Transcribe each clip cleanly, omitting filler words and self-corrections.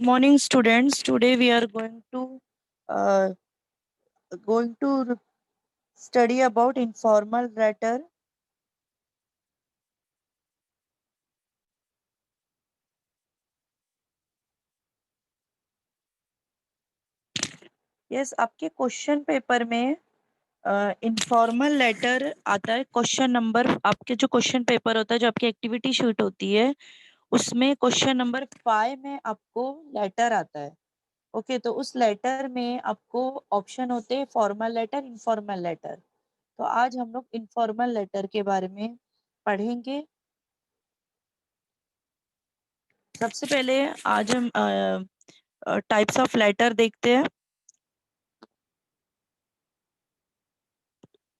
Morning, students. Today we are uh, going to study about informal letter. Yes, आपके question paper में informal letter आता है। Question number आपके जो question paper होता है, जो आपकी एक्टिविटी शीट होती है, उसमें क्वेश्चन नंबर 5 में आपको लेटर आता है। ओके, तो उस लेटर में आपको ऑप्शन होते हैं फॉर्मल लेटर, इनफॉर्मल लेटर। तो आज हम लोग इनफॉर्मल लेटर के बारे में पढ़ेंगे। सबसे पहले आज हम टाइप्स ऑफ लेटर देखते हैं।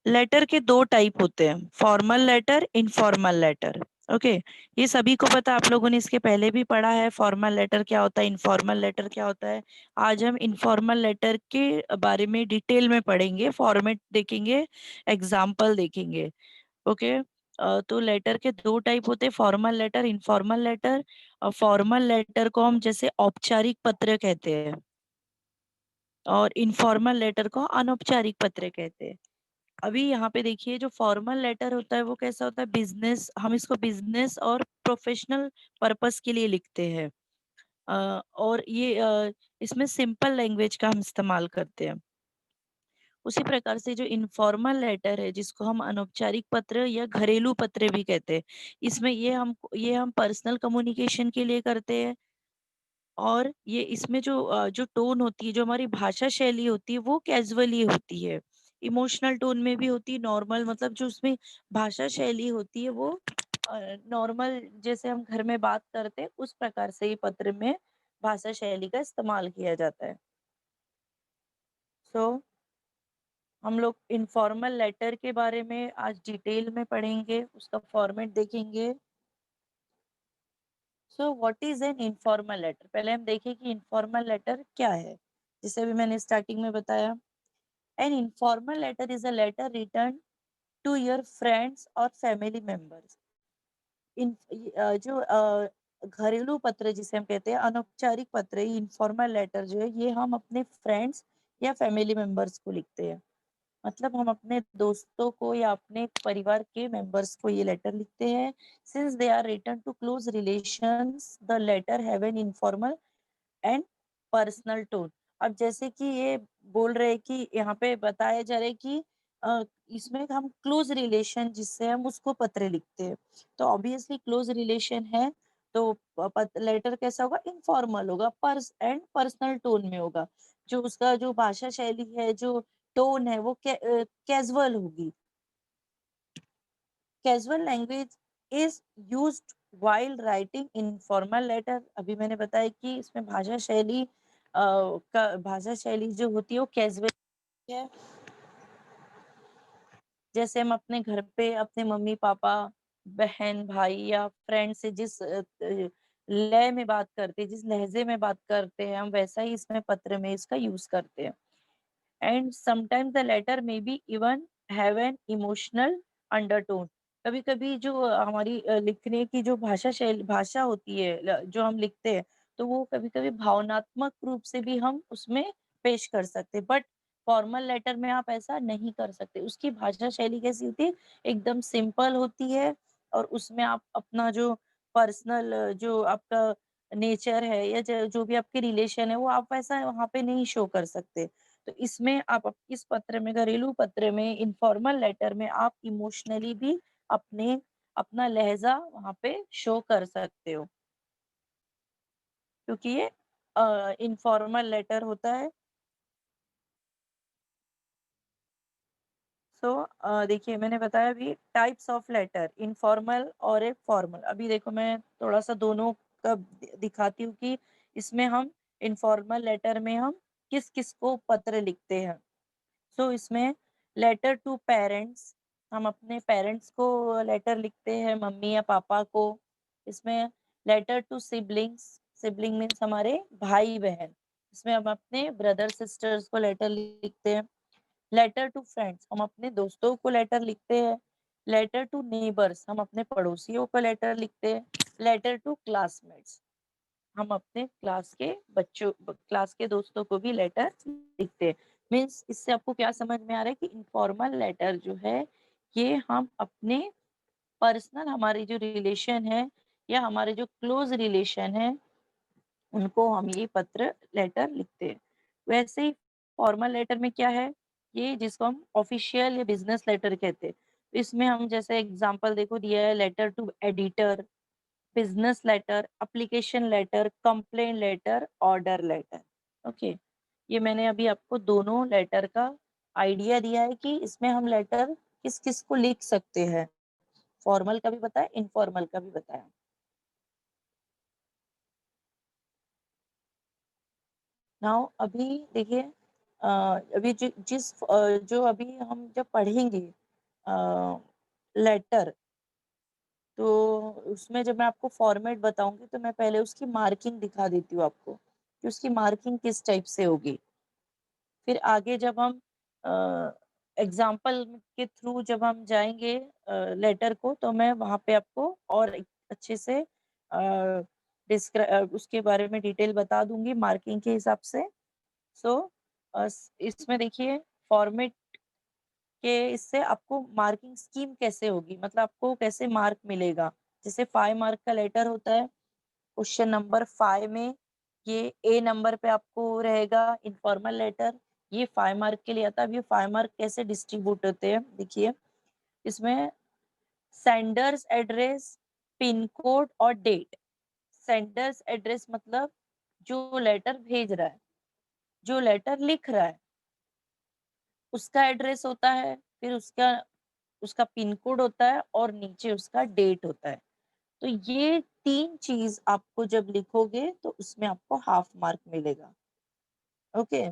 लेटर के दो टाइप होते हैं, formal letter, informal letter. Okay, ये सभी को पता, आप लोगों ने इसके पहले भी पढ़ा है फॉर्मल लेटर क्या होता है, इनफॉर्मल लेटर क्या होता है। आज हम इनफॉर्मल लेटर के बारे में डिटेल में पढ़ेंगे, फॉर्मेट देखेंगे, एग्जाम्पल देखेंगे। ओके, तो लेटर के दो टाइप होते हैं, formal letter, informal letter. Formal letter को हम जैसे औपचारिक पत्र कहते हैं और इनफॉर्मल लेटर को अनौपचारिक पत्र कहते हैं। अभी यहाँ पे देखिए, जो फॉर्मल लेटर होता है वो कैसा होता है, बिजनेस, हम इसको बिजनेस और प्रोफेशनल पर्पस के लिए लिखते हैं। और ये इसमें सिंपल लैंग्वेज का हम इस्तेमाल करते हैं। उसी प्रकार से जो इनफॉर्मल लेटर है, जिसको हम अनौपचारिक पत्र या घरेलू पत्र भी कहते हैं, इसमें ये हम पर्सनल कम्युनिकेशन के लिए करते हैं। और ये इसमें जो टोन होती है, जो हमारी भाषा शैली होती है, वो कैजुअली होती है। इमोशनल टोन में भी होती है, नॉर्मल, मतलब जो उसमें भाषा शैली होती है वो नॉर्मल, जैसे हम घर में बात करते हैं उस प्रकार से ही पत्र में भाषा शैली का इस्तेमाल किया जाता है। सो हम लोग इनफॉर्मल लेटर के बारे में आज डिटेल में पढ़ेंगे, उसका फॉर्मेट देखेंगे। So what is an informal letter, पहले हम देखें कि इनफॉर्मल लेटर क्या है। जैसे अभी मैंने स्टार्टिंग में बताया, an informal letter is a letter written to your friends और फैमिली मेंबर्स। इन जो घरेलू पत्र जिसे हम कहते हैं, अनौपचारिक पत्र, इनफॉर्मल लेटर जो है, ये हम अपने फ्रेंड्स या फैमिली मेंबर्स को लिखते हैं। मतलब हम अपने दोस्तों को या अपने परिवार के मेंबर्स को ये लेटर लिखते हैं। Since they are written to close relations, the letter have an informal and personal tone. अब जैसे कि ये बोल रहे हैं कि यहाँ पे बताया जा रहा है कि इसमें हम क्लोज रिलेशन जिससे हम उसको पत्र लिखते हैं, तो ऑब्वियसली क्लोज रिलेशन है, तो लेटर कैसा होगा, इनफॉर्मल होगा, पर्स एंड पर्सनल टोन में होगा। जो उसका जो भाषा शैली है, जो टोन है, वो कैजुअल होगी। Casual language is used while writing informal letter. अभी मैंने बताया कि इसमें भाषा शैली जो होती है वो कैजुअल है। जैसे हम अपने घर पे अपने मम्मी पापा, बहन भाई या फ्रेंड से जिस लय में बात करते हैं, जिस लहजे में बात करते हैं, हम वैसा ही इसमें पत्र में इसका यूज करते हैं। And sometimes the letter may be even have an emotional undertone. कभी कभी जो हमारी लिखने की जो भाषा होती है, जो हम लिखते हैं, तो वो कभी कभी भावनात्मक रूप से भी हम उसमें पेश कर सकते हैं। बट फॉर्मल लेटर में आप ऐसा नहीं कर सकते। उसकी भाषा शैली कैसी होती है, एकदम सिंपल होती है। और उसमें आप अपना जो पर्सनल जो आपका नेचर है या जो भी आपके रिलेशन है, वो आप वैसा वहां पे नहीं शो कर सकते। तो इसमें इस पत्र में, घरेलू पत्र में, इनफॉर्मल लेटर में आप इमोशनली भी अपने अपना लहजा वहां पे शो कर सकते हो, क्योंकि ये इनफॉर्मल लेटर होता है। सो देखिए, मैंने बताया अभी टाइप्स ऑफ लेटर, इनफॉर्मल और एक फॉर्मल। अभी देखो, मैं थोड़ा सा दोनों का दिखाती हूँ कि इसमें हम इनफॉर्मल लेटर में हम किस किस को पत्र लिखते हैं। सो इसमें लेटर टू पेरेंट्स, हम अपने पेरेंट्स को लेटर लिखते हैं, मम्मी या पापा को। इसमें letter to siblings, sibling means हमारे भाई बहन, इसमें हम अपने ब्रदर सिस्टर्स को लेटर लिखते हैं। लेटर टू फ्रेंड्स, हम अपने दोस्तों को लेटर लिखते हैं। लेटर टू नेबर्स, हम अपने पड़ोसियों को लेटर लिखते हैं। लेटर टू क्लासमेट्स, हम अपने क्लास के दोस्तों को भी लेटर लिखते हैं। मीन्स इससे आपको क्या समझ में आ रहा है कि इनफॉर्मल लेटर जो है ये हम अपने पर्सनल हमारे जो रिलेशन है या हमारे जो क्लोज रिलेशन है उनको हम ये पत्र लेटर लिखते हैं। वैसे ही फॉर्मल लेटर में क्या है, ये जिसको हम ऑफिशियल या बिजनेस लेटर कहते हैं। तो इसमें हम जैसे एग्जांपल देखो दिया है, letter to editor, business letter, application letter, complain letter, order letter. Okay, ये मैंने अभी आपको दोनों लेटर का आइडिया दिया है कि इसमें हम लेटर किस किस को लिख सकते हैं। फॉर्मल का भी बताया, इनफॉर्मल का भी बताया। नाउ अभी देखिए, अभी जो अभी हम जब पढ़ेंगे लेटर, तो उसमें जब मैं आपको फॉर्मेट बताऊंगी तो मैं पहले उसकी मार्किंग दिखा देती हूँ आपको कि उसकी मार्किंग किस टाइप से होगी। फिर आगे जब हम एग्जाम्पल के थ्रू जब हम जाएंगे लेटर को, तो मैं वहाँ पे आपको और अच्छे से उसके बारे में डिटेल बता दूंगी मार्किंग के हिसाब से। सो इसमें देखिए फॉर्मेट के इससे आपको मार्किंग स्कीम कैसे होगी, मतलब आपको कैसे मार्क मिलेगा। जैसे 5 मार्क का लेटर होता है, क्वेश्चन नंबर 5 में ये ए नंबर पे आपको रहेगा इनफॉर्मल लेटर, ये 5 मार्क के लिए आता है। अब ये 5 मार्क कैसे डिस्ट्रीब्यूट होते हैं देखिए, इसमें सेंडर्स एड्रेस, पिन कोड और डेट। सेंडर्स एड्रेस मतलब जो लेटर भेज रहा है, जो लेटर लिख रहा है उसका एड्रेस होता है, फिर उसका उसका पिन कोड होता है और नीचे उसका डेट होता है। तो ये 3 चीज आपको जब लिखोगे तो उसमें आपको हाफ मार्क मिलेगा। ओके,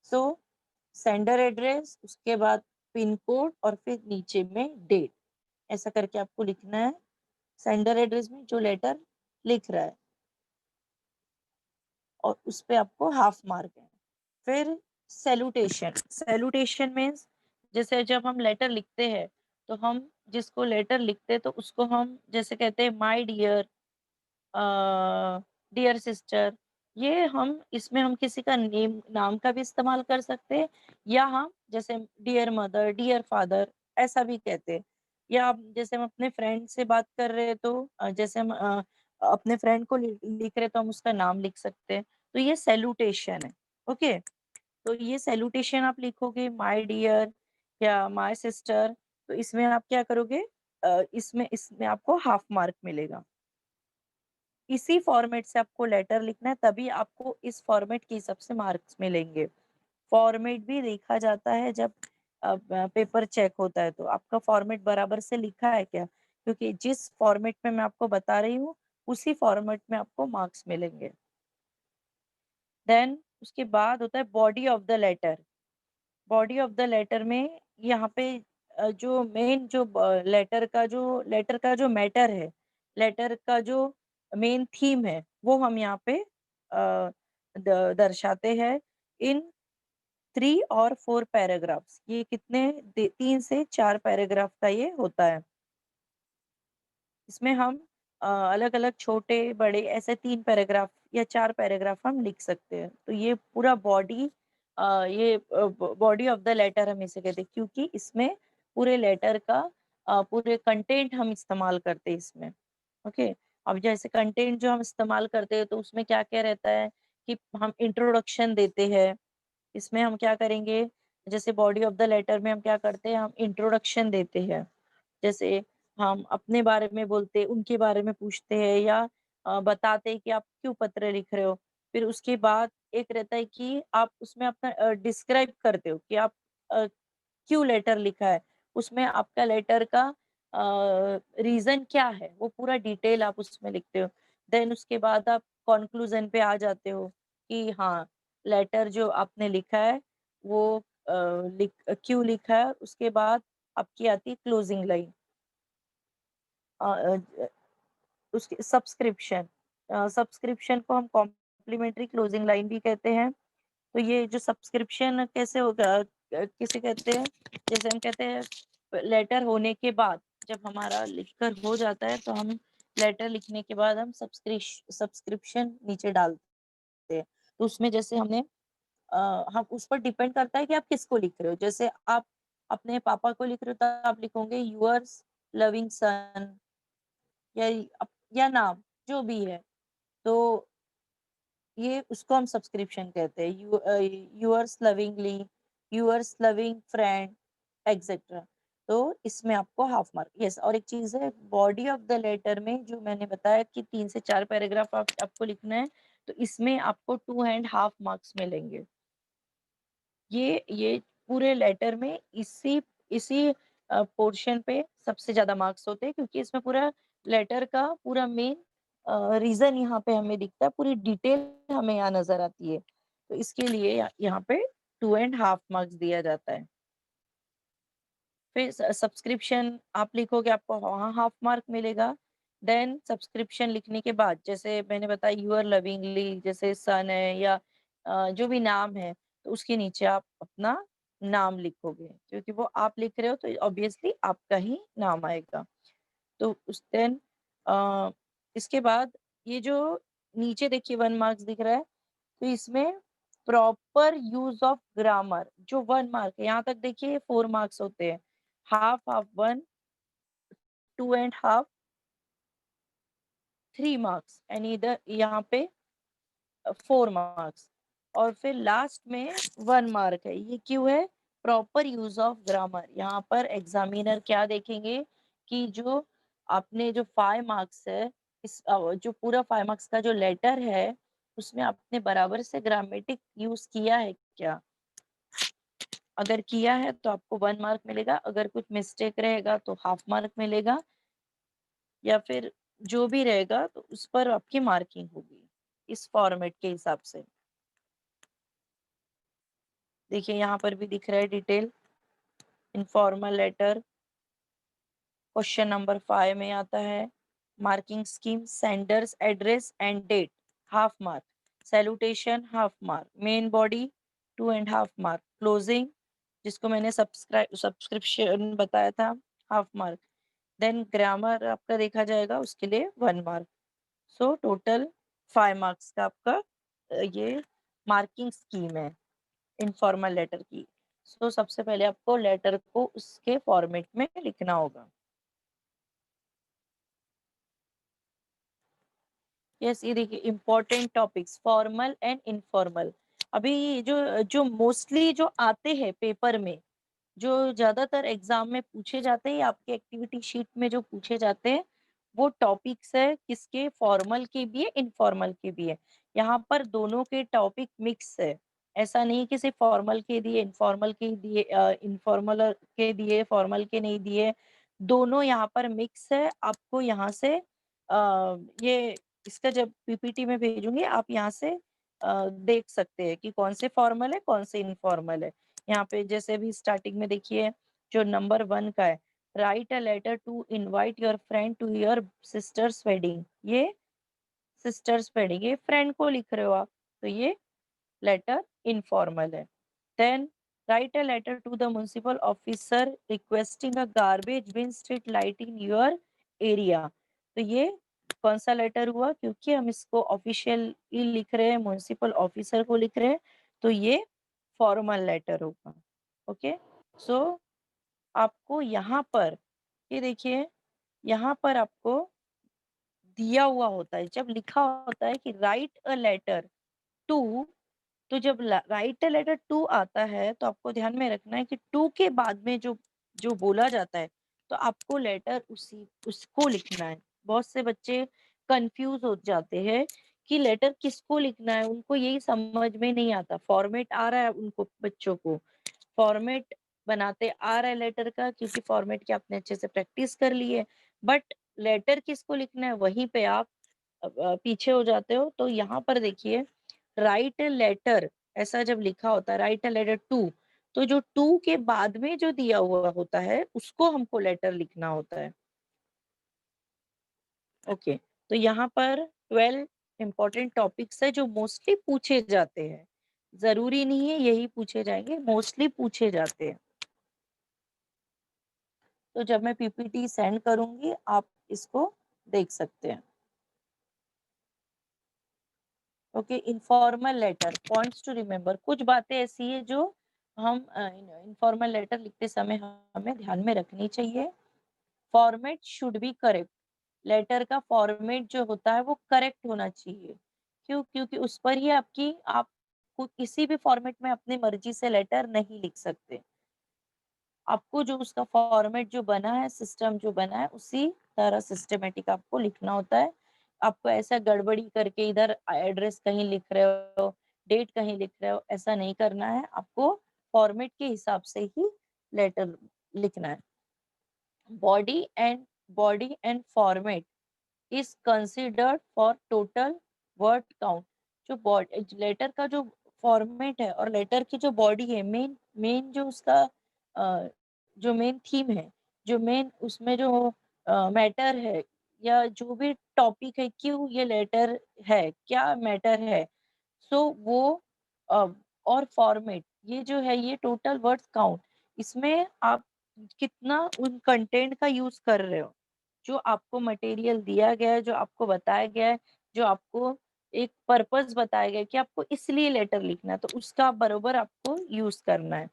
सो सेंडर एड्रेस, उसके बाद पिन कोड और फिर नीचे में डेट, ऐसा करके आपको लिखना है सेंडर एड्रेस में जो लेटर लिख रहा है, और उस पे आपको हाफ मार्क है। फिर सैल्यूटेशन, सैल्यूटेशन मीन्स जैसे जब हम लेटर लिखते हैं तो हम जिसको लेटर लिखते हैं तो उसको हम जैसे कहते हैं माय डियर, डियर सिस्टर। ये हम इसमें हम किसी का नाम का भी इस्तेमाल कर सकते हैं, या हम जैसे डियर मदर, डियर फादर ऐसा भी कहते हैं। या जैसे हम अपने फ्रेंड से बात कर रहे हैं तो जैसे हम अपने फ्रेंड को लिख रहे हैं तो हम उसका नाम लिख सकते हैं। तो ये सैल्यूटेशन है। ओके, तो ये सैल्यूटेशन आप लिखोगे माय डियर या माय सिस्टर, तो इसमें आप क्या करोगे, इसमें इसमें आपको हाफ मार्क मिलेगा। इसी फॉर्मेट से आपको लेटर लिखना है, तभी आपको इस फॉर्मेट के हिसाब से मार्क्स मिलेंगे। फॉर्मेट भी देखा जाता है जब पेपर चेक होता है, तो आपका फॉर्मेट बराबर से लिखा है क्या, क्योंकि जिस फॉर्मेट में मैं आपको बता रही हूँ उसी फॉर्मेट में आपको मार्क्स मिलेंगे। देन उसके बाद होता है body of the letter. Body of the letter में यहाँ पे जो मेन जो लेटर का जो मैटर है, लेटर का जो मेन थीम है, वो हम यहाँ पे दर्शाते हैं इन 3 और 4 पैराग्राफ्स। ये कितने 3 से 4 पैराग्राफ का ये होता है। इसमें हम अलग अलग छोटे बड़े ऐसे 3 पैराग्राफ या 4 पैराग्राफ हम लिख सकते हैं। तो ये पूरा बॉडी, ये बॉडी ऑफ द लेटर हम इसे कहते हैं, क्योंकि इसमें पूरे लेटर का पूरे कंटेंट हम इस्तेमाल करते हैं इसमें। ओके, अब जैसे कंटेंट जो हम इस्तेमाल करते हैं तो उसमें क्या क्या रहता है कि हम इंट्रोडक्शन देते हैं। इसमें हम क्या करेंगे, जैसे बॉडी ऑफ द लेटर में हम क्या करते हैं, हम इंट्रोडक्शन देते हैं। जैसे हम अपने बारे में बोलते हैं, उनके बारे में पूछते हैं, या बताते हैं कि आप क्यों पत्र लिख रहे हो। फिर उसके बाद एक रहता है कि आप उसमें अपना डिस्क्राइब करते हो कि आप अ, क्यों लेटर लिखा है। उसमें आपका लेटर का रीज़न क्या है, वो पूरा डिटेल आप उसमें लिखते हो। देन उसके बाद आप कॉन्क्लूज़न पे आ जाते हो कि हाँ, लेटर जो आपने लिखा है वो क्यों लिखा है। उसके बाद आपकी आती है क्लोजिंग लाइन, अ अ, ज उसकी सब्सक्रिप्शन। सब्सक्रिप्शन को हम कॉम्प्लीमेंट्री क्लोजिंग लाइन भी कहते हैं। तो ये जो सब्सक्रिप्शन कैसे होगा, किसे कहते हैं, जैसे हम कहते हैं लेटर होने के बाद जब हमारा लिखकर हो जाता है तो हम लेटर लिखने के बाद हम सब्सक्रिप्शन नीचे डालते हैं। तो उसमें जैसे हमने हम उस पर डिपेंड करता है कि आप किसको लिख रहे हो। जैसे आप अपने पापा को लिख रहे हो तो आप लिखोगे यूअर्स लविंग सन, या या नाम जो भी है। तो ये उसको हम सब्सक्रिप्शन कहते हैं। Yours lovingly, yours loving friend, etcetera. तो इसमें आपको हाफ मार्क। यस, और एक चीज है, बॉडी ऑफ द लेटर में जो मैंने बताया कि 3 से 4 पैराग्राफ आपको लिखना है, तो इसमें आपको 2.5 मार्क्स मिलेंगे। ये पूरे लेटर में इसी इसी पोर्शन पे सबसे ज्यादा मार्क्स होते हैं, क्योंकि इसमें पूरा लेटर का पूरा मेन रीजन यहाँ पे हमें दिखता है, पूरी डिटेल हमें यहाँ नजर आती है। तो इसके लिए यहाँ पे 2.5 मार्क्स दिया जाता है। फिर सब्सक्रिप्शन आप लिखोगे, आपको वहाँ हाफ मार्क मिलेगा। देन सब्सक्रिप्शन लिखने के बाद जैसे मैंने बताया यूअर लविंगली, जैसे सन है या जो भी नाम है, तो उसके नीचे आप अपना नाम लिखोगे, क्योंकि वो आप लिख रहे हो तो ऑब्वियसली आपका ही नाम आएगा। तो उस देन इसके बाद ये जो नीचे देखिए 1 मार्क्स दिख रहा है, तो इसमें प्रॉपर यूज ऑफ ग्रामर जो 1 मार्क है, यहाँ तक देखिए 4 मार्क्स होते हैं। हाफ हाफ 1, 2.5, 3 मार्क्स एंड इधर यहाँ पे 4 मार्क्स, और फिर लास्ट में 1 मार्क है। ये क्यों है? Proper use of grammar. यहाँ पर एग्जामिनर क्या देखेंगे कि जो आपने जो 5 मार्क्स है, जो पूरा 5 मार्क्स का जो लेटर है, उसमें आपने बराबर से ग्रामेटिक यूज किया है क्या। अगर किया है तो आपको 1 मार्क मिलेगा, अगर कुछ मिस्टेक रहेगा तो हाफ मार्क मिलेगा, या फिर जो भी रहेगा तो उस पर आपकी मार्किंग होगी इस फॉर्मेट के हिसाब से। देखिए यहाँ पर भी दिख रहा है detail. Informal letter question number 5 में आता है। Marking scheme, senders address and date, half mark. Salutation, half mark. Main body, 2.5 mark. Closing, जिसको मैंने सब्सक्रिप्शन बताया था, हाफ मार्क। देन ग्रामर आपका देखा जाएगा, उसके लिए 1 मार्क। सो टोटल 5 मार्क्स का आपका ये मार्किंग स्कीम है इनफॉर्मल लेटर की। सो सबसे पहले आपको लेटर को उसके फॉर्मेट में लिखना होगा। यस, ये देखिए important topics, formal and informal. अभी ये जो जो मोस्टली जो आते हैं पेपर में, जो ज्यादातर एग्जाम में पूछे जाते हैं, आपके एक्टिविटी शीट में जो पूछे जाते हैं, वो टॉपिक्स है किसके, फॉर्मल के भी है, इनफॉर्मल के भी है। यहाँ पर दोनों के टॉपिक मिक्स है। ऐसा नहीं कि सिर्फ फॉर्मल के दिए, इनफॉर्मल के दिए, इनफॉर्मल के दिए, फॉर्मल के नहीं दिए। दोनों यहाँ पर मिक्स है। आपको यहाँ से ये इसका जब पीपीटी में भेजूंगी, आप यहाँ से देख सकते हैं कि कौन से फॉर्मल है, कौन से इनफॉर्मल है। यहाँ पे जैसे भी स्टार्टिंग में देखिए, जो नंबर 1 का है, write a letter to invite your friend to your sister's wedding. ये सिस्टर्स वेडिंग, ये फ्रेंड को लिख रहे हो आप, तो ये लेटर इनफॉर्मल है। Then write a letter to the municipal officer requesting a garbage bin street light in your area. तो ये कौन सा लेटर हुआ, क्योंकि हम इसको ऑफिशियली लिख रहे हैं, म्युनिसिपल ऑफिसर को लिख रहे हैं, तो ये फॉर्मल लेटर होगा। ओके। सो आपको यहाँ पर ये देखिए, यहाँ पर आपको दिया हुआ होता है, जब लिखा होता है कि राइट अ लेटर टू, तो जब राइट अ लेटर टू आता है, तो आपको ध्यान में रखना है कि टू के बाद में जो जो बोला जाता है, तो आपको लेटर उसी उसको लिखना है। बहुत से बच्चे कंफ्यूज हो जाते हैं कि लेटर किसको लिखना है, उनको यही समझ में नहीं आता। फॉर्मेट आ रहा है उनको, बच्चों को फॉर्मेट बनाते आ रहा है लेटर का, क्योंकि फॉर्मेट की आपने अच्छे से प्रैक्टिस कर ली है। बट लेटर किसको लिखना है, वहीं पे आप पीछे हो जाते हो। तो यहाँ पर देखिए, राइट लेटर ऐसा जब लिखा होता है, राइट लेटर टू, तो जो टू के बाद में जो दिया हुआ होता है, उसको हमको लेटर लिखना होता है। ओके। तो यहाँ पर 12 इंपॉर्टेंट टॉपिक्स है जो मोस्टली पूछे जाते हैं। जरूरी नहीं है यही पूछे जाएंगे, मोस्टली पूछे जाते हैं। तो जब मैं पीपीटी सेंड करूंगी, आप इसको देख सकते हैं। Okay, informal letter points to remember, कुछ बातें ऐसी है जो हम इनफॉर्मल लेटर लिखते समय हमें ध्यान में रखनी चाहिए। Format should be correct, letter का फॉर्मेट जो होता है वो करेक्ट होना चाहिए। क्यों? क्योंकि उस पर ही आप किसी भी फॉर्मेट में अपनी मर्जी से लेटर नहीं लिख सकते। आपको जो उसका फॉर्मेट जो बना है, सिस्टम जो बना है, उसी तरह सिस्टमैटिक आपको लिखना होता है। आपको ऐसा गड़बड़ी करके इधर एड्रेस कहीं लिख रहे हो, डेट कहीं लिख रहे हो, ऐसा नहीं करना है। आपको फॉर्मेट के हिसाब से ही लेटर लिखना है। Body and body and format is considered for total word count. जो बॉडी लेटर का जो फॉर्मेट है और लेटर की जो बॉडी है, मेन मेन जो उसका जो मेन थीम है, जो मेन उसमें जो मैटर है, या जो भी टॉपिक है, क्यों ये लेटर है, क्या मैटर है, सो वो अ, और फॉर्मेट, ये जो है ये टोटल वर्ड्स काउंट, इसमें आप कितना उन कंटेंट का यूज कर रहे हो, जो आपको मटेरियल दिया गया है, जो आपको बताया गया है, जो आपको एक पर्पस बताया गया है कि आपको इसलिए लेटर लिखना है, तो उसका बरोबर आपको यूज करना है।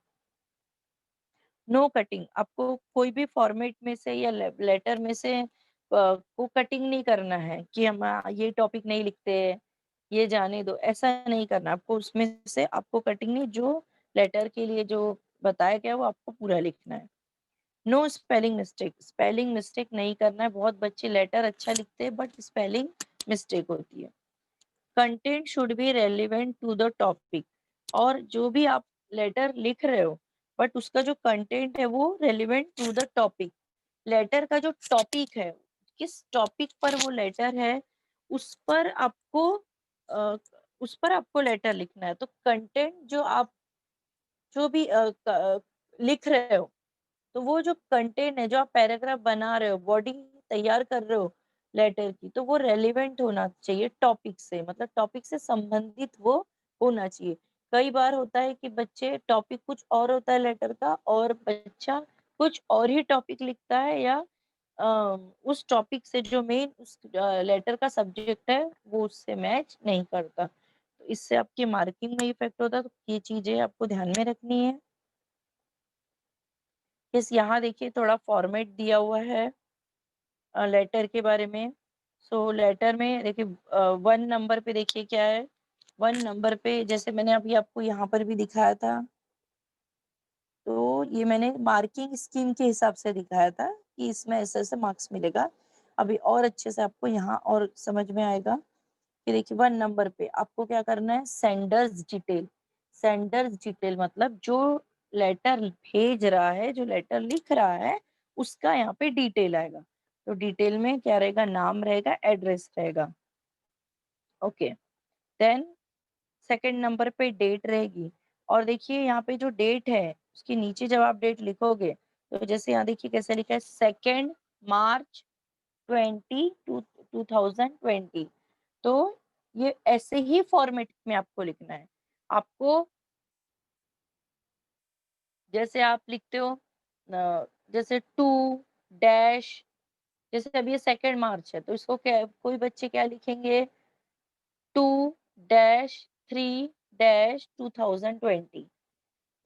नो कटिंग, आपको कोई भी फॉर्मेट में से या लेटर में से को कटिंग नहीं करना है कि हम ये टॉपिक नहीं लिखते, ये जाने दो, ऐसा नहीं करना। आपको उसमें से आपको कटिंग नहीं, जो लेटर के लिए जो बताया गया है, वो आपको पूरा लिखना है। No spelling mistake, spelling mistake नहीं करना है। बहुत बच्चे लेटर अच्छा लिखते हैं बट स्पेलिंग मिस्टेक होती है। Content should be relevant to the topic, और जो भी आप लेटर लिख रहे हो बट उसका जो कंटेंट है वो relevant to the topic. Letter का जो टॉपिक है, किस टॉपिक पर वो लेटर है, उस पर आपको उस पर आपको लेटर लिखना है। तो कंटेंट जो आप जो भी लिख रहे हो, तो वो जो कंटेंट है, जो आप पैराग्राफ बना रहे हो, बॉडी तैयार कर रहे हो लेटर की, तो वो रेलिवेंट होना चाहिए टॉपिक से, मतलब टॉपिक से संबंधित वो होना चाहिए। कई बार होता है कि बच्चे टॉपिक कुछ और होता है लेटर का, और बच्चा कुछ और ही टॉपिक लिखता है, या उस टॉपिक से जो मेन उस लेटर का सब्जेक्ट है वो उससे मैच नहीं करता, तो इससे आपकी मार्किंग में इफेक्ट होता है। तो ये चीजें आपको ध्यान में रखनी है। इस यहाँ देखिए थोड़ा फॉर्मेट दिया हुआ है लेटर के बारे में। सो लेटर में देखिए 1 नंबर पे देखिए क्या है। 1 नंबर पे जैसे मैंने अभी आपको यहाँ पर भी दिखाया था, तो ये मैंने मार्किंग स्कीम के हिसाब से दिखाया था कि इसमें ऐसे-ऐसे मार्क्स मिलेगा। अभी और अच्छे से आपको यहाँ और समझ में आएगा कि देखिए 1 नंबर पे आपको क्या करना है, सेंडर्स डिटेल। सेंडर्स डिटेल मतलब जो लेटर भेज रहा है, जो लेटर लिख रहा है, उसका यहाँ पे डिटेल आएगा। तो डिटेल में क्या रहेगा, नाम रहेगा, एड्रेस रहेगा। ओके, देन सेकंड नंबर पे डेट रहेगी, और देखिए यहाँ पे जो डेट है उसके नीचे जब आप डेट लिखोगे, तो जैसे यहाँ देखिए कैसे लिखा है, 2 मार्च 2020। तो ये ऐसे ही फॉर्मेट में आपको लिखना है। आपको जैसे आप लिखते हो जैसे टू डैश, जैसे अभी ये 2 मार्च है, तो इसको क्या, कोई बच्चे क्या लिखेंगे, 2-3-2020।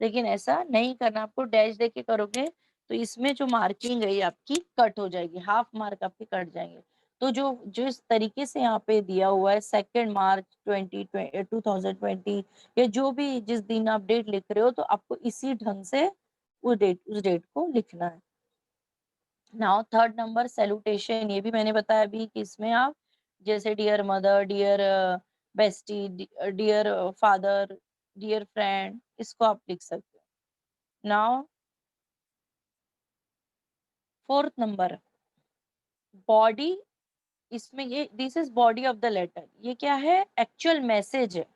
लेकिन ऐसा नहीं करना, आपको डैश देके करोगे तो इसमें जो मार्किंग है ये आपकी कट हो जाएगी, हाफ मार्क आपके कट जाएंगे। तो जो जो इस तरीके से यहाँ पे दिया हुआ है 2 मार्च 2020 या जो भी जिस दिन आप डेट लिख रहे हो, तो आपको इसी ढंग से उस डेट को लिखना है। नाउ थर्ड नंबर सैल्यूटेशन, ये भी मैंने बताया अभी कि इसमें आप जैसे dear mother, dear bestie, dear father, dear friend, इसको आप लिख सकते हो। नाउ फोर्थ नंबर बॉडी, इसमें ये this is body of the letter, ये क्या है, एक्चुअल मैसेज है।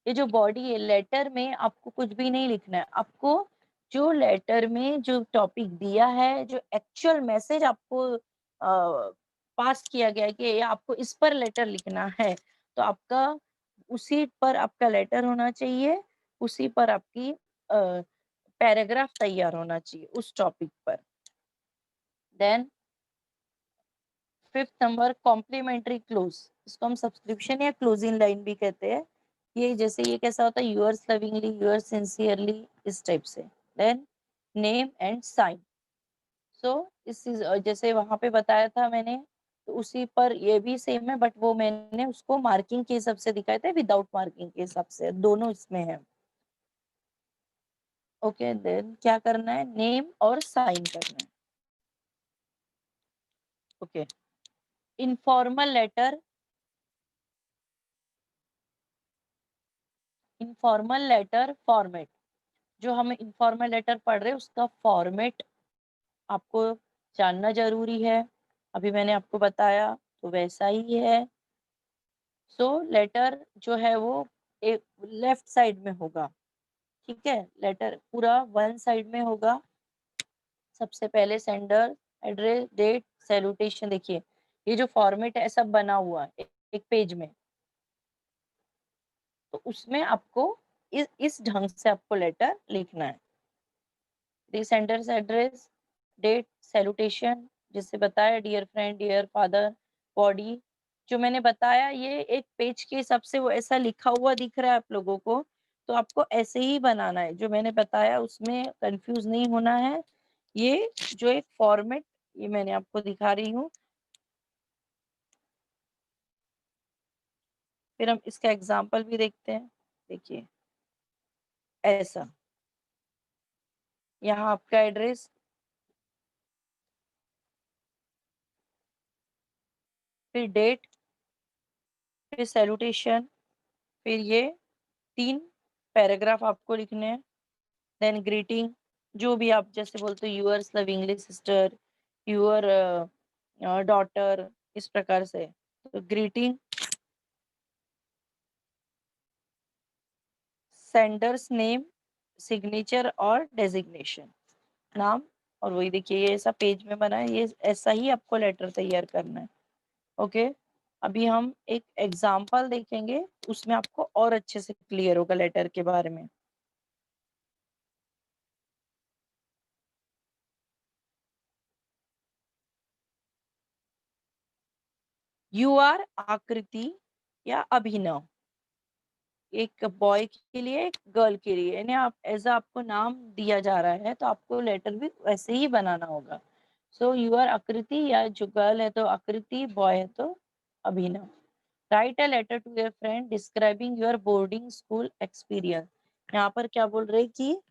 ये जो बॉडी है लेटर में, आपको कुछ भी नहीं लिखना है। आपको जो लेटर में जो टॉपिक दिया है, जो एक्चुअल मैसेज आपको पास किया गया है कि ये आपको इस पर लेटर लिखना है, तो आपका उसी पर आपका लेटर होना चाहिए, उसी पर आपकी पैराग्राफ तैयार होना चाहिए उस टॉपिक पर। Then 5th number complimentary close, इसको हम सब्सक्रिप्शन या क्लोजिंग लाइन भी कहते हैं। ये जैसे ये कैसा होता है, यूअर्स लविंगली, यूअर्स सिंसियरली, इस टाइप से। Then name and sign. So इस चीज जैसे वहां पे बताया था मैंने, तो उसी पर ये भी सेम है, बट वो मैंने उसको मार्किंग के हिसाब से दिखाया था, विदाउट मार्किंग के हिसाब से, दोनों इसमें है। ओके, देन क्या करना है, नेम और साइन करना है। Okay, informal letter, informal letter format, जो हम इनफॉर्मल लेटर पढ़ रहे हैं उसका फॉर्मेट आपको जानना जरूरी है। अभी मैंने आपको बताया तो वैसा ही है। सो लेटर जो है वो एक लेफ्ट साइड में होगा, ठीक है, लेटर पूरा वन साइड में होगा। सबसे पहले सेंडर, एड्रेस, डेट, सैल्यूटेशन। देखिए ये जो फॉर्मेट है ऐसा बना हुआ है एक पेज में, तो उसमें आपको इस ढंग से आपको लेटर लिखना है। The senders address, date, salutation, जिससे बताया dear friend, dear father, body, जो मैंने बताया ये एक पेज के हिसाब से वो ऐसा लिखा हुआ दिख रहा है आप लोगों को, तो आपको ऐसे ही बनाना है, जो मैंने बताया उसमें कंफ्यूज नहीं होना है। ये जो एक फॉर्मेट, ये मैंने आपको दिखा रही हूँ। फिर हम इसका एग्जाम्पल भी देखते हैं। देखिए ऐसा, यहाँ आपका एड्रेस, फिर डेट, फिर सैल्यूटेशन, फिर ये 3 पैराग्राफ आपको लिखने हैं। देन ग्रीटिंग, जो भी आप जैसे बोलते हो, yours lovingly sister, your daughter, इस प्रकार से। तो ग्रीटिंग, सेंडर्स नेम, सिग्नेचर और डेजिग्नेशन, नाम। और वही देखिए ये ऐसा पेज में बना है, ये ऐसा ही आपको लेटर तैयार करना है। ओके, अभी हम एक एग्जाम्पल देखेंगे, उसमें आपको और अच्छे से क्लियर होगा लेटर के बारे में। यू आर आकृति या अभिनव, एक बॉय के लिए, एक गर्ल के लिए, यानी आप एज आपको नाम दिया जा रहा है तो आपको लेटर भी वैसे ही बनाना होगा। सो यू आर आकृति, या जो गर्ल है तो आकृति, बॉय है तो Abhinav. Write a letter to your friend describing your boarding school experience. यहाँ पर क्या बोल रहे कि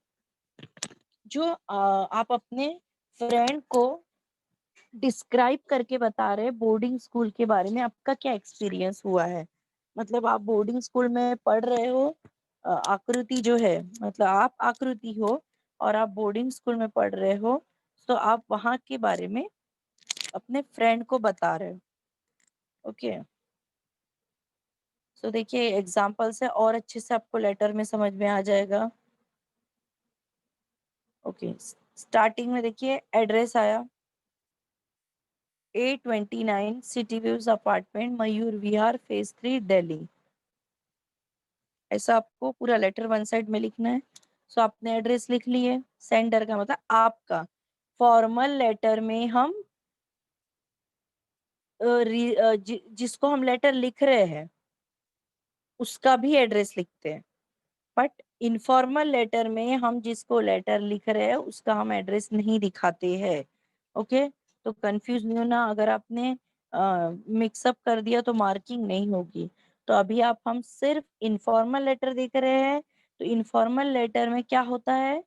जो आप अपने फ्रेंड को डिस्क्राइब करके बता रहे बोर्डिंग स्कूल के बारे में, आपका क्या एक्सपीरियंस हुआ है। मतलब आप बोर्डिंग स्कूल में पढ़ रहे हो, आकृति जो है, मतलब आप आकृति हो और आप बोर्डिंग स्कूल में पढ़ रहे हो, तो आप वहां के बारे में अपने फ्रेंड को बता रहे हो। ओके, सो देखिए एग्जाम्पल से और अच्छे से आपको लेटर में समझ में आ जाएगा। ओके, स्टार्टिंग में देखिए एड्रेस आया, A29 city views apartment, Mayur Vihar, phase 3, Delhi. ऐसा आपको पूरा लेटर वन साइड में लिखना है। सो आपने एड्रेस लिख लिए, सेंडर का मतलब आपका। फॉर्मल लेटर में हम जिसको हम लेटर लिख रहे हैं उसका भी एड्रेस लिखते हैं, बट इनफॉर्मल लेटर में हम जिसको लेटर लिख रहे हैं उसका हम एड्रेस नहीं दिखाते हैं। ओके, तो कंफ्यूज नहीं होना, अगर आपने मिक्सअप कर दिया तो मार्किंग नहीं होगी। तो अभी आप हम सिर्फ इनफॉर्मल लेटर देख रहे हैं, तो इनफॉर्मल लेटर में क्या होता है,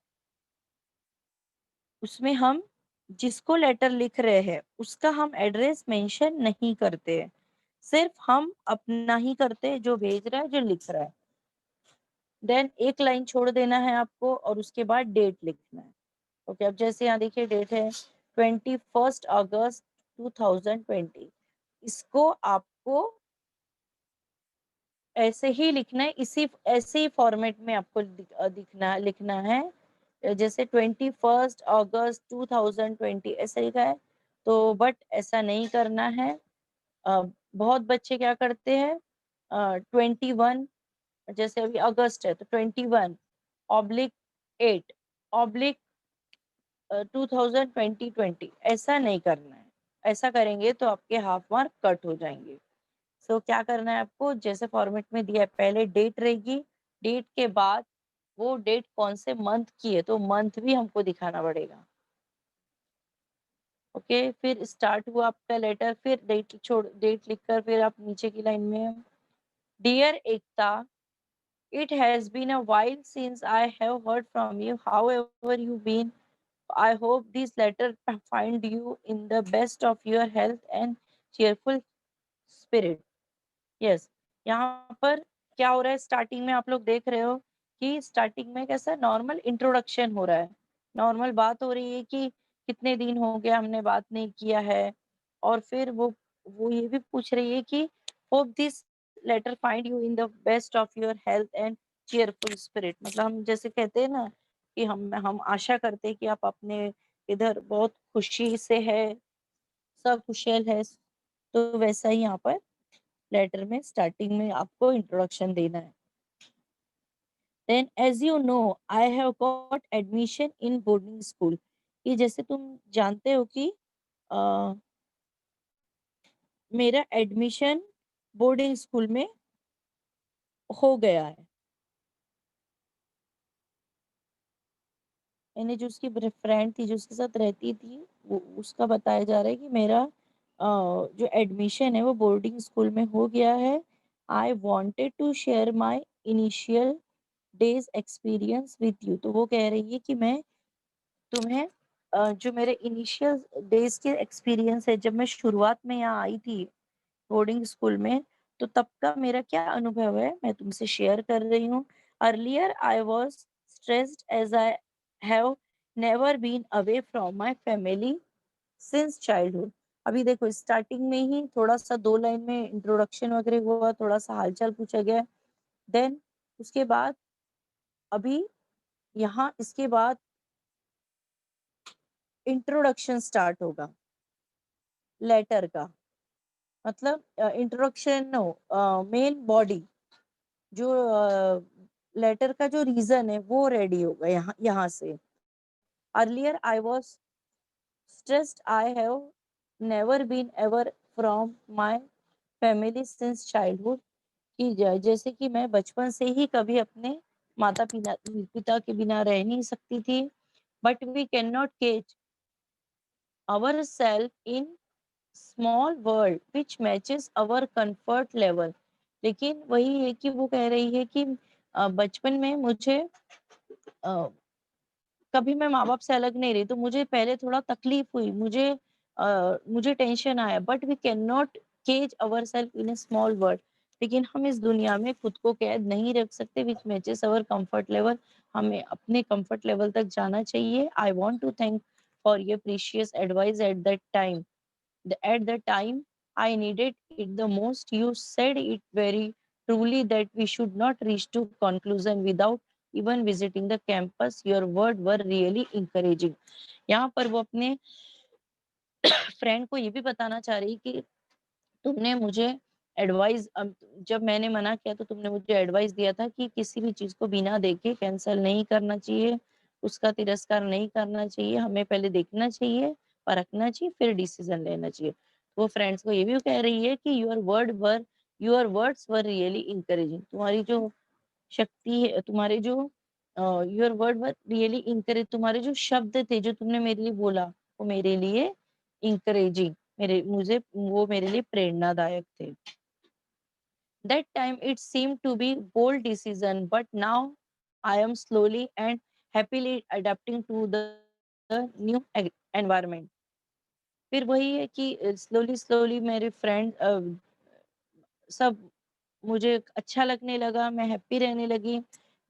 उसमें हम जिसको लेटर लिख रहे हैं उसका हम एड्रेस मेंशन नहीं करते हैं, सिर्फ हम अपना ही करते हैं, जो भेज रहा है, जो लिख रहा है। देन एक लाइन छोड़ देना है आपको और उसके बाद डेट लिखना है। ओके, अब जैसे यहाँ देखिए डेट है 21 अगस्त 2020, इसको आपको ऐसे ही लिखना है, इसी ऐसे ही फॉर्मेट में आपको दिखना लिखना है। जैसे 21 अगस्त 2020 ऐसा लिखा है, तो बट ऐसा नहीं करना है। बहुत बच्चे क्या करते हैं, 21, जैसे अभी अगस्त है तो 21/8/2020, ऐसा नहीं करना है। ऐसा करेंगे तो आपके हाफ मार्क कट हो जाएंगे। सो क्या करना है आपको, जैसे फॉर्मेट में दिया है, पहले डेट रहेगी, डेट के बाद वो डेट कौन से मंथ की है तो मंथ भी हमको दिखाना पड़ेगा। ओके, फिर स्टार्ट हुआ आपका लेटर, फिर डेट लिखकर फिर आप नीचे की लाइन में, dear Ekta, it has been a while since I have heard from you. However you been, I hope this letter find you in the best of your health and cheerful spirit. Yes, यहाँ पर क्या हो रहा है, starting में आप लोग देख रहे हो कि स्टार्टिंग में कैसा नॉर्मल इंट्रोडक्शन हो रहा है, नॉर्मल बात हो रही है कि कितने दिन हो गया हमने बात नहीं किया है। और फिर वो ये भी पूछ रही है कि hope this letter find you in the best of your health and cheerful spirit, मतलब हम जैसे कहते हैं ना कि हम आशा करते हैं कि आप अपने इधर बहुत खुशी से है, सब कुशल है। तो वैसा ही यहाँ पर लेटर में स्टार्टिंग में आपको इंट्रोडक्शन देना है। Then as you know I have got admission in boarding school, कि जैसे तुम जानते हो कि अ, मेरा एडमिशन बोर्डिंग स्कूल में हो गया है। यानी जो उसकी फ्रेंड थी जो उसके साथ रहती थी, वो उसका बताया जा रहा है कि मेरा जो एडमिशन है वो बोर्डिंग स्कूल में हो गया है। I wanted to share my initial days experience with you, तो वो कह रही है कि मैं तुम्हें जो मेरे इनिशियल डेज के एक्सपीरियंस है, जब मैं शुरुआत में यहाँ आई थी बोर्डिंग स्कूल में, तो तब का मेरा क्या अनुभव है मैं तुमसे शेयर कर रही हूँ। Earlier I was stressed as I have never been away from my family since childhood. अभी देखो स्टार्टिंग में ही थोड़ा सा 2 लाइन में इंट्रोडक्शन वगैरह हुआ, थोड़ा सा हालचाल पूछा गया। देन उसके बाद अभी यहाँ इसके बाद इंट्रोडक्शन स्टार्ट होगा लेटर का, मतलब इंट्रोडक्शन नो, मेन बॉडी, जो लेटर का जो रीजन है वो रेडी होगा यहाँ से। Earlier I was stressed I have never been ever from my family since childhood, कि जैसे कि मैं बचपन से ही कभी अपने माता पिता पिता के बिना रह नहीं सकती थी। But we can not cage our self in small world which matches our comfort level. लेकिन वही है कि वो कह रही है कि बचपन में मुझे अ, कभी मैं माँ बाप से अलग नहीं रही, तो मुझे पहले थोड़ा तकलीफ हुई, मुझे टेंशन आया। But we can not cage our self in a small world, लेकिन हम इस दुनिया में खुद को कैद नहीं रख सकते which matches our comfort level. हमें अपने कंफर्ट लेवल तक जाना चाहिए। I want to thank for your precious advice at that time, at the time I needed it the most. You said it very truly that we should not reach to conclusion without even visiting the campus. Your words were really encouraging. यहाँ पर वो अपने friend को ये भी बताना चाह रही कि तुमने मुझे एडवाइस, जब मैंने मना किया तो तुमने मुझे एडवाइस दिया था कि किसी भी चीज को बिना देखे कैंसिल नहीं करना चाहिए, उसका तिरस्कार नहीं करना चाहिए, हमें पहले देखना चाहिए, परखना चाहिए, फिर डिसीजन लेना चाहिए। वो फ्रेंड्स को ये भी कह रही है कि your words were really encouraging, तुम्हारी जो शक्ति है, तुम्हारे जो your word were really encourage, तुम्हारे जो शब्द थे जो तुमने मेरे लिए बोला वो मेरे लिए इंकरेजिंग, मेरे लिए प्रेरणादायक थे। That time it seemed to be bold decision, but now I am slowly and happily adapting to the new environment. फिर वही है कि स्लोली स्लोली मेरे फ्रेंड सब मुझे अच्छा लगने लगा, मैं हैप्पी रहने लगी।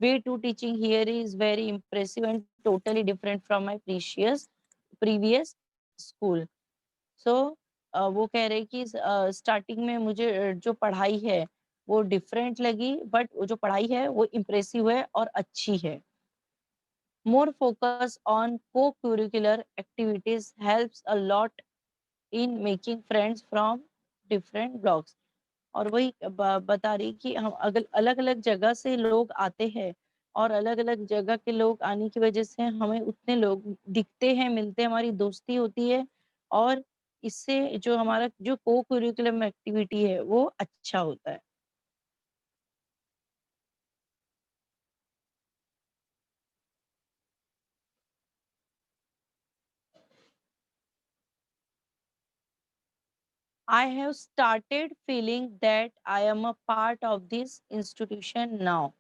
Way to teaching here is very impressive and totally different from my previous school. So वो कह रहे कि स्टार्टिंग में मुझे जो पढ़ाई है वो डिफरेंट लगी, बट वो जो पढ़ाई है वो इम्प्रेसिव है और अच्छी है। मोर फोकस ऑन को curricular activities helps a lot in making friends from different blocks. और वही बता रही कि हम अगल अलग अलग जगह से लोग आते हैं, और अलग अलग जगह के लोग आने की वजह से हमें उतने लोग दिखते हैं, मिलते हैं, हमारी दोस्ती होती है। और इससे जो हमारा जो को करिकुलम एक्टिविटी है वो अच्छा होता है। I have started feeling that I am a part of this institution now.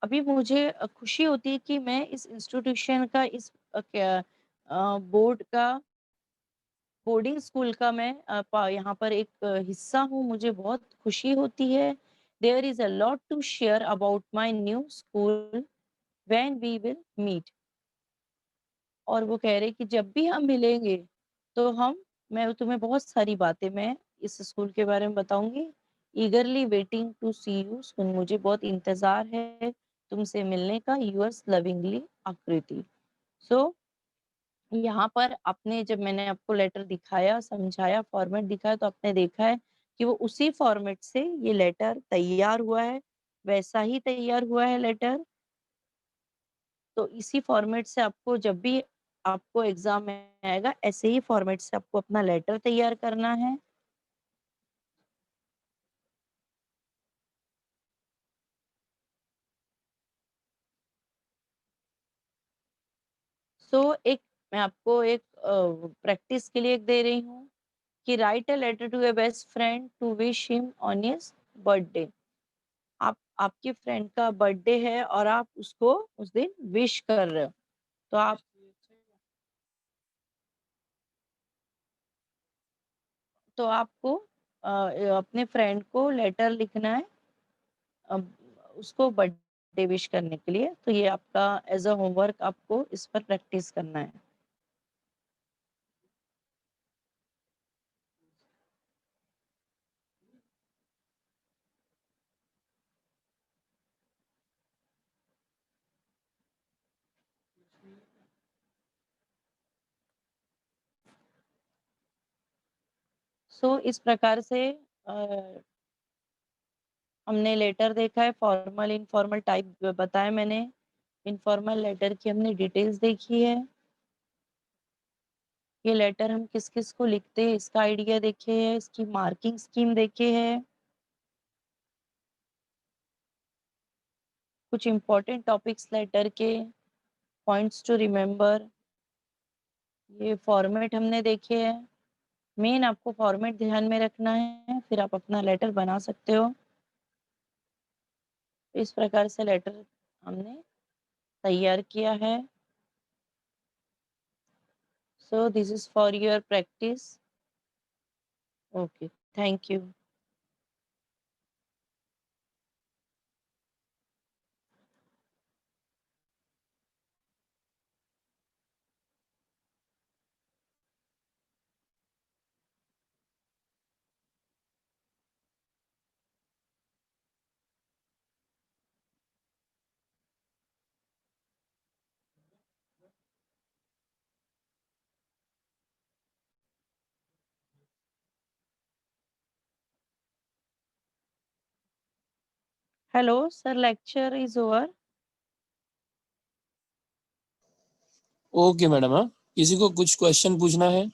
अभी मुझे खुशी होती है कि मैं इस इंस्टीट्यूशन का इस बोर्ड का बोर्डिंग स्कूल का मैं यहाँ पर एक हिस्सा हूँ। मुझे बहुत खुशी होती है। There is a lot to share about my new school when we will meet. और वो कह रहे कि जब भी हम मिलेंगे तो हम मैं तुम्हें बहुत सारी बातें मैं इस स्कूल के बारे में बताऊंगी। Eagerly waiting to see you soon, मुझे बहुत इंतजार है तुमसे मिलने का। यूअर्स लविंगली आकृति। सो यहाँ पर आपने जब मैंने आपको लेटर दिखाया, समझाया, फॉर्मेट दिखाया तो आपने देखा है कि वो उसी फॉर्मेट से ये लेटर तैयार हुआ है, वैसा ही तैयार हुआ है लेटर। तो इसी फॉर्मेट से आपको जब भी आपको एग्जाम में आएगा, ऐसे ही फॉर्मेट से आपको अपना लेटर तैयार करना है। सो एक मैं आपको एक प्रैक्टिस के लिए एक दे रही हूँ कि write a letter to your best friend to wish him on his birthday. आप आपके फ्रेंड का बर्थडे है और आप उसको उस दिन विश कर रहे हो, तो आप तो आपको अपने फ्रेंड को लेटर लिखना है अ, उसको बर्थडे विश करने के लिए। तो ये आपका एज अ होमवर्क आपको इस पर प्रैक्टिस करना है। सो इस प्रकार से हमने लेटर देखा है, फॉर्मल इनफॉर्मल टाइप बताया मैंने। इनफॉर्मल लेटर की हमने डिटेल्स देखी है। ये लेटर हम किस किस को लिखते हैं इसका आइडिया देखे है, इसकी मार्किंग स्कीम देखे है। कुछ इंपॉर्टेंट टॉपिक्स लेटर के, पॉइंट्स टू रिमेम्बर, ये फॉर्मेट हमने देखे हैं। मेन आपको फॉर्मेट ध्यान में रखना है, फिर आप अपना लेटर बना सकते हो। इस प्रकार से लेटर हमने तैयार किया है। So this is for your practice. Okay, thank you. Hello sir, lecture is over. Okay madam. हाँ, किसी को कुछ क्वेश्चन पूछना है?